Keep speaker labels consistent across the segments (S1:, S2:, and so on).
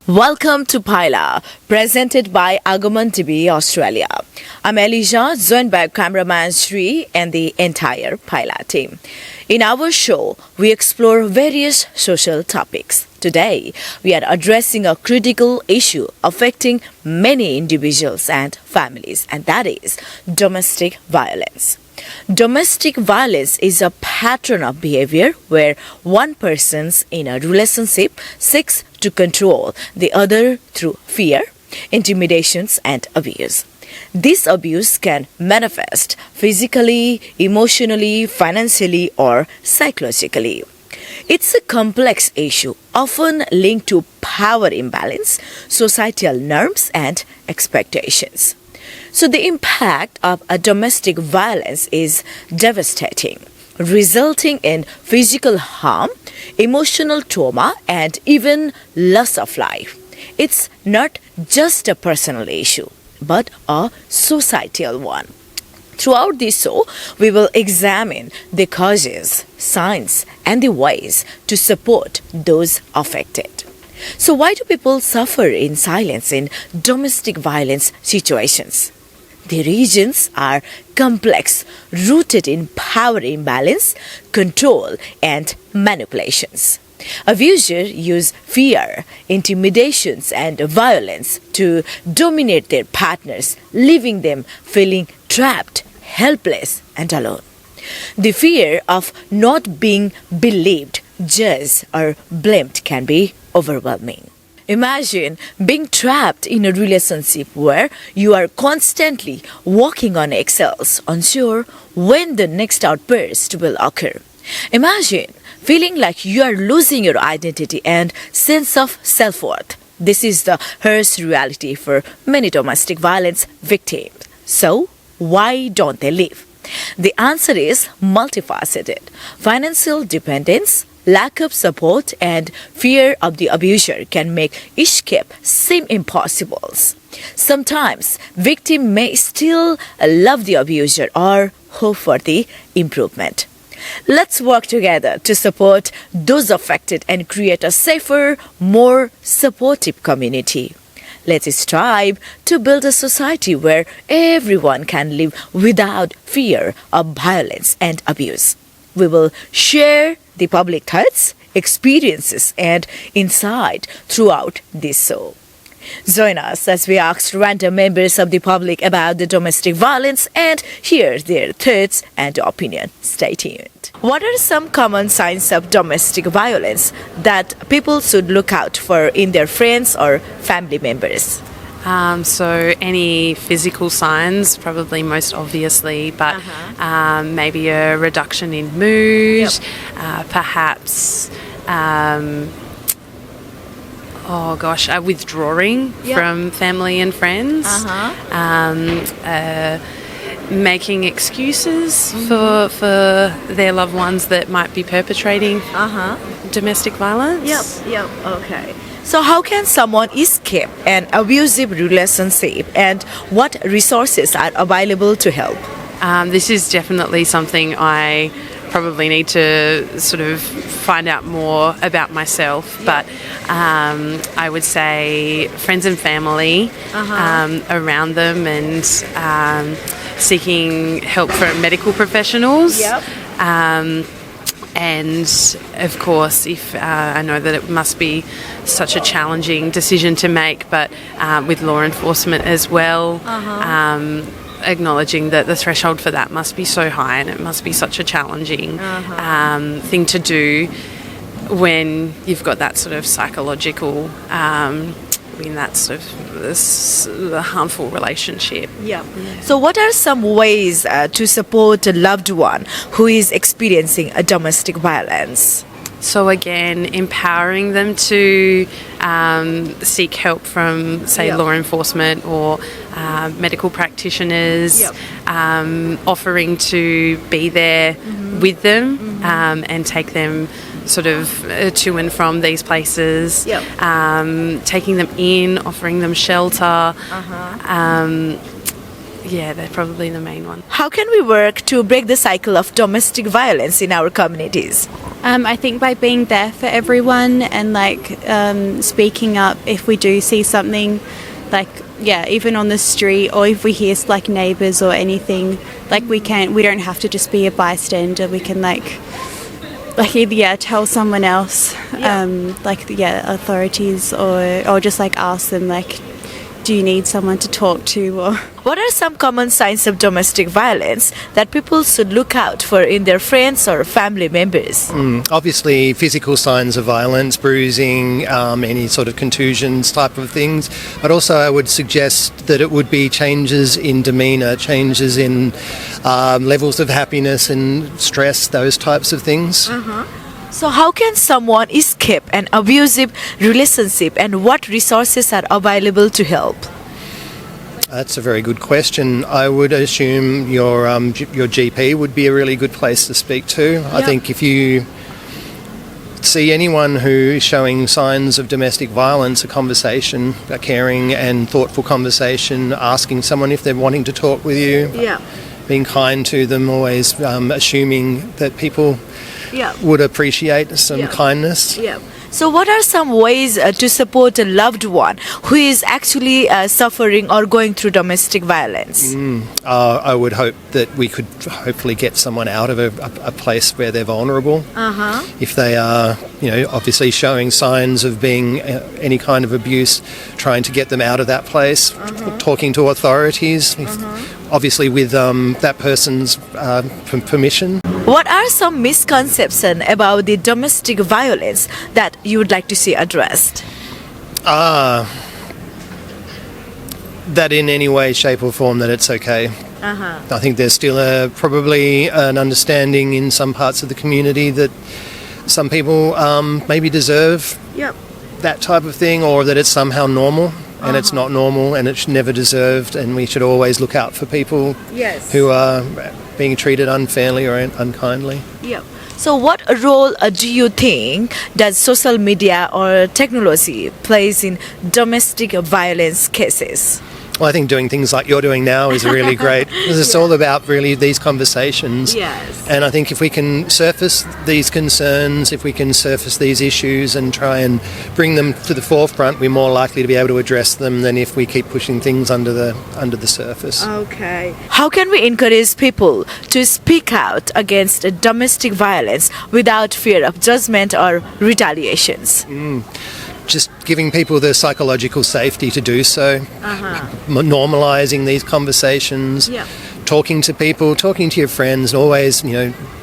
S1: Welcome to Paila, presented by Aagaman TV Australia. I'm Elijah, joined by cameraman Sri and the entire Paila team. In our show, we explore various social topics. Today, we are addressing a critical issue affecting many individuals and families, and that is domestic violence. Domestic violence is a pattern of behavior where one person in a relationship seeks to control the other through fear, intimidations, and abuse. This abuse can manifest physically, emotionally, financially, or psychologically. It's a complex issue, often linked to power imbalance, societal norms, and expectations. So the impact of a domestic violence is devastating, resulting in physical harm, emotional trauma, and even loss of life. It's not just a personal issue, but a societal one. Throughout this show, we will examine the causes, signs, and the ways to support those affected. So why do people suffer in silence in domestic violence situations? The reasons are complex, rooted in power imbalance, control, and manipulations. Abusers use fear, intimidations, and violence to dominate their partners, leaving them feeling trapped, helpless, and alone. The fear of not being believed, judged, or blamed can be overwhelming. Imagine being trapped in a relationship where you are constantly walking on eggshells, unsure when the next outburst will occur. Imagine feeling like you are losing your identity and sense of self-worth. This is the harsh reality for many domestic violence victims. So, why don't they leave? The answer is multifaceted. Financial dependence, lack of support, and fear of the abuser can make escape seem impossible. Sometimes, victims may still love the abuser or hope for the improvement. Let's work together to support those affected and create a safer, more supportive community. Let's strive to build a society where everyone can live without fear of violence and abuse. We will share the public thoughts, experiences, and insight throughout this show. Join us as we ask random members of the public about the domestic violence and hear their thoughts and opinion. Stay tuned. What are some common signs of domestic violence that people should look out for in their friends or family members?
S2: So any physical signs, probably most obviously, but maybe a reduction in mood, perhaps, withdrawing from family and friends, making excuses for their loved ones that might be perpetrating domestic violence.
S1: Okay. So how can someone escape an abusive relationship and what resources are available to help?
S2: This is definitely something I probably need to sort of find out more about myself, but I would say friends and family around them and seeking help from medical professionals. And of course, if I know that it must be such a challenging decision to make, but with law enforcement as well, acknowledging that the threshold for that must be so high and it must be such a challenging thing to do when you've got that sort of psychological, that sort of harmful relationship.
S1: So what are some ways to support a loved one who is experiencing a domestic violence?
S2: So again, empowering them to seek help from, say, law enforcement or medical practitioners, offering to be there with them and take them sort of to and from these places, taking them in, offering them shelter. They're probably the main one.
S1: How can we work to break the cycle of domestic violence in our communities?
S3: I think by being there for everyone and speaking up if we do see something, even on the street, or if we hear neighbours or anything, we don't have to just be a bystander. We can either tell someone else, authorities, or just ask them do you need someone to talk to? Or
S1: What are some common signs of domestic violence that people should look out for in their friends or family members?
S4: Obviously, physical signs of violence, bruising, any sort of contusions type of things. But also I would suggest that it would be changes in demeanour, changes in levels of happiness and stress, those types of things.
S1: So how can someone escape an abusive relationship, and what resources are available to help?
S4: That's a very good question. I would assume your GP would be a really good place to speak to. I think if you see anyone who is showing signs of domestic violence, a conversation, a caring and thoughtful conversation, asking someone if they're wanting to talk with you, being kind to them, always assuming that people would appreciate some kindness.
S1: So what are some ways to support a loved one who is actually suffering or going through domestic violence?
S4: I would hope that we could hopefully get someone out of a place where they're vulnerable. If they are, obviously showing signs of being any kind of abuse, trying to get them out of that place, talking to authorities, obviously with that person's permission.
S1: What are some misconceptions about the domestic violence that you would like to see addressed?
S4: That in any way, shape or form that it's okay. I think there's still probably an understanding in some parts of the community that some people maybe deserve that type of thing, or that it's somehow normal. And it's not normal, and it's never deserved, and we should always look out for people who are being treated unfairly or unkindly.
S1: So what role do you think does social media or technology plays in domestic violence cases?
S4: Well, I think doing things like you're doing now is really great, because it's all about really these conversations. And I think if we can surface these concerns, if we can surface these issues and try and bring them to the forefront, we're more likely to be able to address them than if we keep pushing things under the surface.
S1: Okay. How can we encourage people to speak out against domestic violence without fear of judgment or retaliations?
S4: Just giving people the psychological safety to do so, normalising these conversations, talking to people, talking to your friends, always,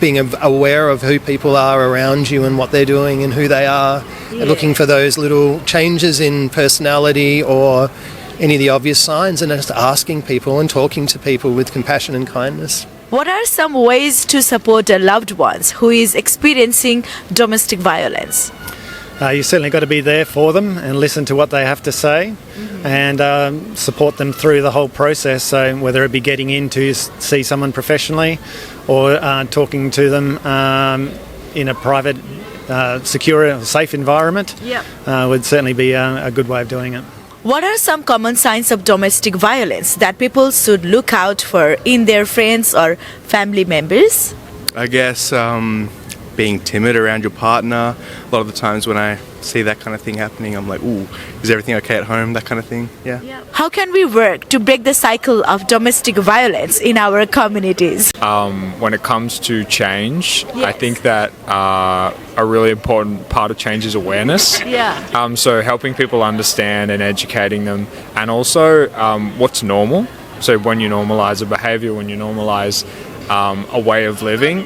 S4: being aware of who people are around you and what they're doing and who they are, and looking for those little changes in personality or any of the obvious signs, and just asking people and talking to people with compassion and kindness.
S1: What are some ways to support a loved ones who is experiencing domestic violence?
S5: You certainly got to be there for them and listen to what they have to say, and support them through the whole process. So whether it be getting in to see someone professionally, or talking to them in a private, secure, safe environment, would certainly be a good way of doing it.
S1: What are some common signs of domestic violence that people should look out for in their friends or family members?
S6: I guess being timid around your partner. A lot of the times when I see that kind of thing happening, I'm like, ooh, is everything okay at home? That kind of thing,
S1: How can we work to break the cycle of domestic violence in our communities?
S7: When it comes to change, I think that a really important part of change is awareness. So helping people understand and educating them, and also what's normal. So when you normalise a behaviour, when you normalise a way of living,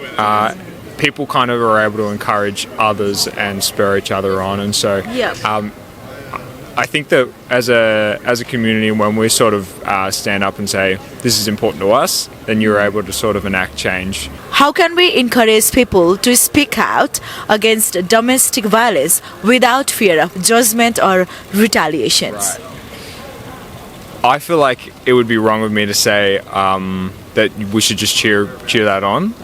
S7: people kind of are able to encourage others and spur each other on. And so I think that as a community, when we sort of stand up and say, this is important to us, then you're able to sort of enact change.
S1: How can we encourage people to speak out against domestic violence without fear of judgment or retaliations?
S7: I feel like it would be wrong of me to say that we should just cheer that on,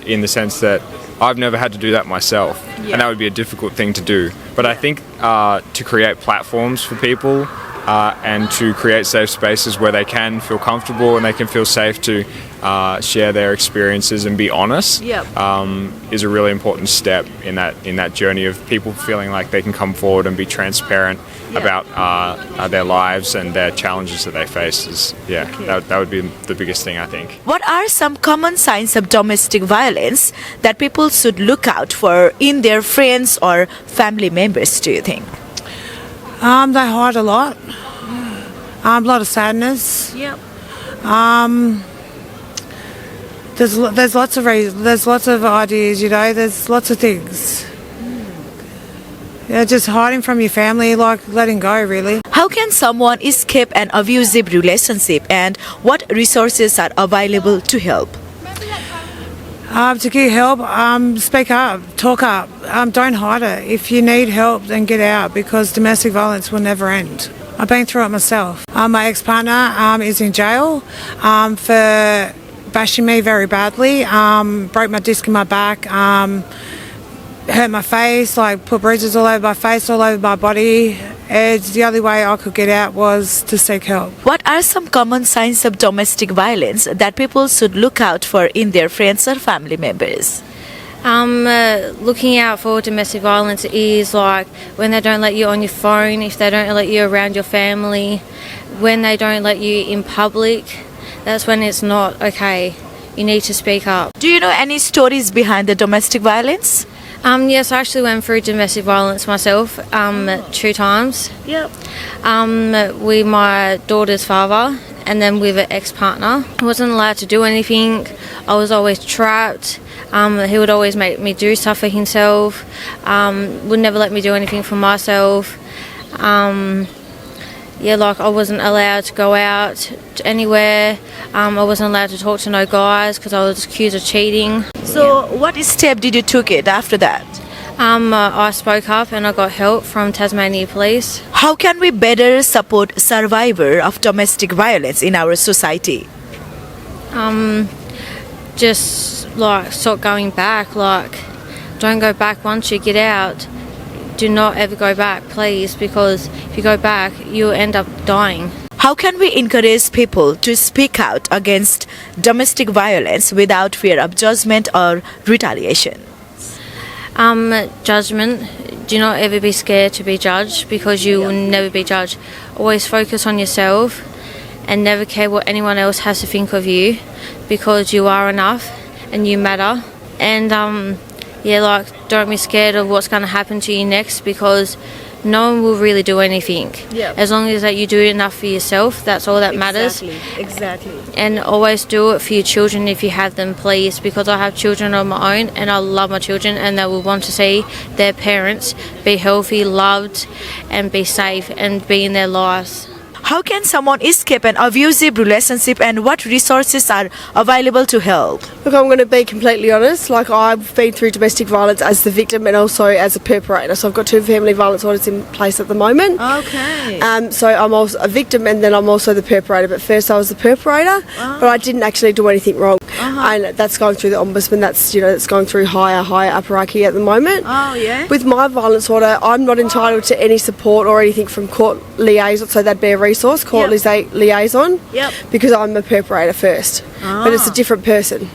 S7: in the sense that I've never had to do that myself, and that would be a difficult thing to do. But I think to create platforms for people and to create safe spaces where they can feel comfortable and they can feel safe to share their experiences and be honest. Is a really important step in that journey of people feeling like they can come forward and be transparent about their lives and their challenges that they face. That would be the biggest thing, I think.
S1: What are some common signs of domestic violence that people should look out for in their friends or family members, do you think?
S8: They hide a lot. A lot of sadness. There's lots of reasons. There's lots of ideas. There's lots of things. Just hiding from your family, like letting go, really.
S1: How can someone escape an abusive relationship, and what resources are available to help?
S8: To get help, speak up, talk up, don't hide it. If you need help, then get out, because domestic violence will never end. I've been through it myself. My ex-partner is in jail for bashing me very badly, broke my disc in my back, hurt my face, put bruises all over my face, all over my body. The only way I could get out was to seek help.
S1: What are some common signs of domestic violence that people should look out for in their friends or family members?
S9: Looking out for domestic violence is like when they don't let you on your phone, if they don't let you around your family, when they don't let you in public. That's when it's not okay. You need to speak up.
S1: Do you know any stories behind the domestic violence?
S9: Yes, I actually went through domestic violence myself 2 times. With my daughter's father and then with an ex-partner. I wasn't allowed to do anything. I was always trapped. He would always make me do stuff for himself. Would never let me do anything for myself. I wasn't allowed to go out anywhere. I wasn't allowed to talk to no guys because I was accused of cheating.
S1: So what step did you took it after that?
S9: I spoke up and I got help from Tasmania Police.
S1: How can we better support survivors of domestic violence in our society?
S9: Just stop going back. Don't go back once you get out. Do not ever go back, please, because if you go back, you'll end up dying.
S1: How can we encourage people to speak out against domestic violence without fear of judgment or retaliation?
S9: Judgment. Do not ever be scared to be judged, because you will never be judged. Always focus on yourself and never care what anyone else has to think of you, because you are enough and you matter. And don't be scared of what's going to happen to you next, because no one will really do anything. As long as that you do enough for yourself, that's all that matters.
S1: Exactly.
S9: And always do it for your children if you have them, please, because I have children of my own and I love my children, and they will want to see their parents be healthy, loved and be safe and be in their lives.
S1: How can someone escape an abusive relationship, and what resources are available to help?
S10: Look, I'm going to be completely honest. I've been through domestic violence as the victim and also as a perpetrator. So I've got 2 family violence orders in place at the moment.
S1: Okay.
S10: So I'm also a victim and then I'm also the perpetrator. But first I was the perpetrator, but I didn't actually do anything wrong. And that's going through the ombudsman. That's going through higher upper hierarchy at the moment.
S1: Oh, yeah.
S10: With my violence order, I'm not entitled to any support or anything from court liaison. So that'd be a resource, court liaison. Because I'm a perpetrator first, but it's a different person.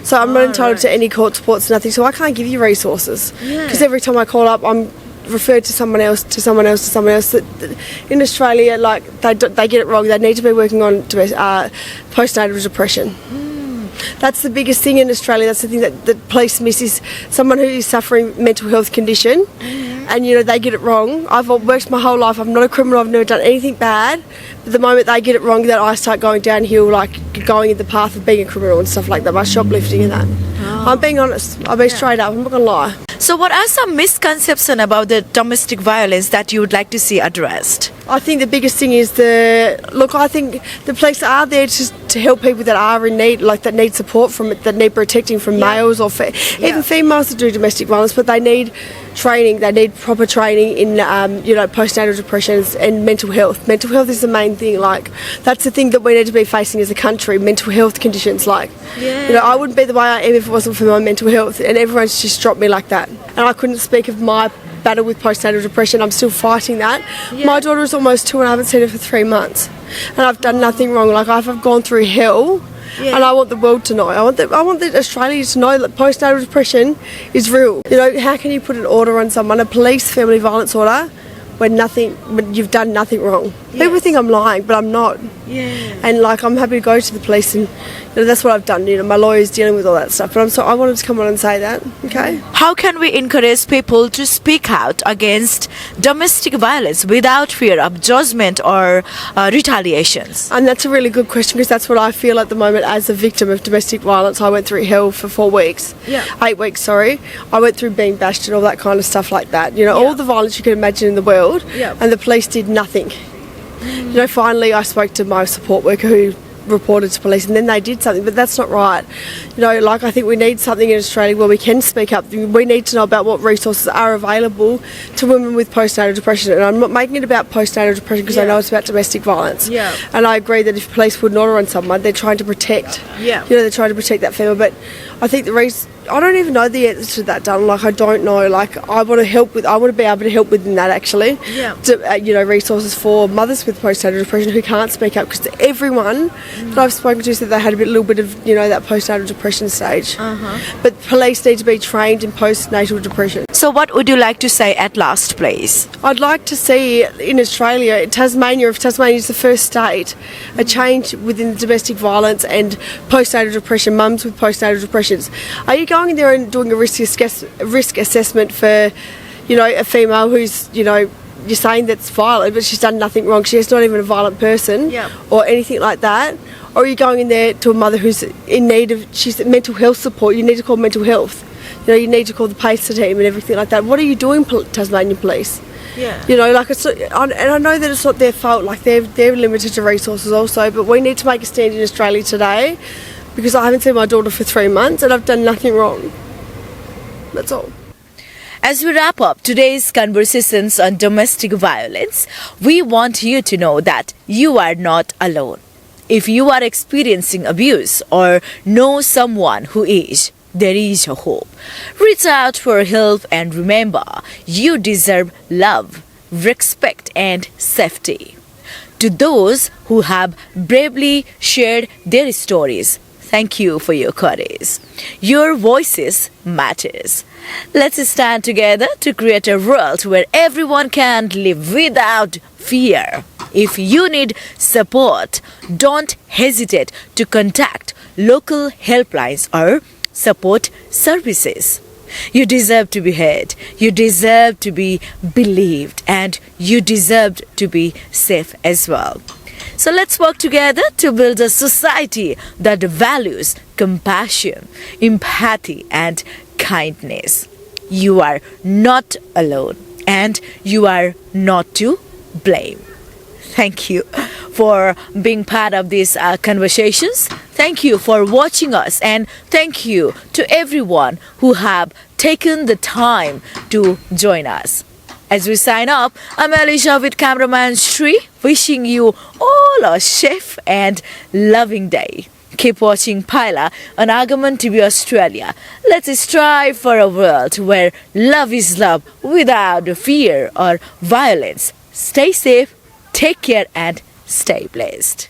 S10: So I'm not entitled to any court supports, nothing. So I can't give you resources, because every time I call up, I'm referred to someone else, to someone else, to someone else. In Australia, they get it wrong. They need to be working on postnatal depression. That's the biggest thing in Australia. That's the thing that the police miss, is someone who is suffering mental health condition, and they get it wrong. I've worked my whole life. I'm not a criminal. I've never done anything bad. But the moment they get it wrong, that I start going downhill, going in the path of being a criminal and stuff like that, by shoplifting and that. I'm being honest. I'll be straight up. I'm not gonna lie.
S1: So what are some misconceptions about the domestic violence that you would like to see addressed?
S10: I think the biggest thing is I think the police are there to help people that are in need, that need support from it, that need protecting from males or even females that do domestic violence, but they need training. They need proper training in postnatal depression and mental health. Mental health is the main thing. That's the thing that we need to be facing as a country. Mental health conditions. I wouldn't be the way I am if it wasn't for my mental health, and everyone's just dropped me like that. And I couldn't speak of my battle with postnatal depression. I'm still fighting that. My daughter is almost 2 and I haven't seen her for 3 months. And I've done nothing wrong. Like, I've gone through hell. And I want the world to know. I want the Australians to know that postnatal depression is real. You know, how can you put an order on someone, a police family violence order, when you've done nothing wrong? People think I'm lying, but I'm not. And like, I'm happy to go to the police, and you know, that's what I've done. You know, my lawyer's dealing with all that stuff. But I wanted to come on and say that. Okay.
S1: How can we encourage people to speak out against domestic violence without fear of judgment or retaliations?
S10: And that's a really good question, because that's what I feel at the moment as a victim of domestic violence. I went through hell for 4 weeks. 8 weeks, sorry. I went through being bashed and all that kind of stuff like that. You know, all the violence you can imagine in the world. And the police did nothing. You know, finally I spoke to my support worker who reported to police, and then they did something, but that's not right. You know, like, I think we need something in Australia where we can speak up. We need to know about what resources are available to women with postnatal depression, and I'm not making it about postnatal depression because I know it's about domestic violence. And I agree that if police put an order on someone, they're trying to protect. You know, they're trying to protect that female, but I think I don't even know the answer to that, Dun. Like, I don't know. Like, I want to be able to help within that, actually. You know, resources for mothers with postnatal depression who can't speak up, because everyone that I've spoken to said they had a little bit of, you know, that postnatal depression stage. But police need to be trained in postnatal depression.
S1: So what would you like to say at last, please?
S10: I'd like to see in Australia, if Tasmania is the first state, a change within domestic violence and postnatal depression, mums with postnatal depressions. Are you going in there and doing a risk assessment for, you know, a female who's, you know, you're saying that's violent, but she's done nothing wrong, she's not even a violent person or anything like that? Or are you going in there to a mother who's in need of, she's mental health support? You need to call mental health. You know, you need to call the PACER team and everything like that. What are you doing, Tasmanian Police? You know, like, and I know that it's not their fault. Like, they're limited to resources also, but we need to make a stand in Australia today, because I haven't seen my daughter for 3 months and I've done nothing wrong. That's all.
S1: As we wrap up today's conversations on domestic violence, we want you to know that you are not alone. If you are experiencing abuse or know someone who is, there is a hope. Reach out for help, and remember, you deserve love, respect, and safety. To those who have bravely shared their stories, thank you for your courage. Your voices matters. Let's stand together to create a world where everyone can live without fear. If you need support, don't hesitate to contact local helplines or support services. You deserve to be heard, you deserve to be believed, and you deserve to be safe as well. So let's work together to build a society that values compassion, empathy, and kindness. You are not alone, and you are not to blame. Thank you for being part of these conversations. Thank you for watching us, and thank you to everyone who have taken the time to join us. As we sign up, I'm Alicia with cameraman Sri, wishing you all a safe and loving day. Keep watching Paila on Aagaman TV Australia. Let's strive for a world where love is love without fear or violence. Stay safe, take care, and stay blessed.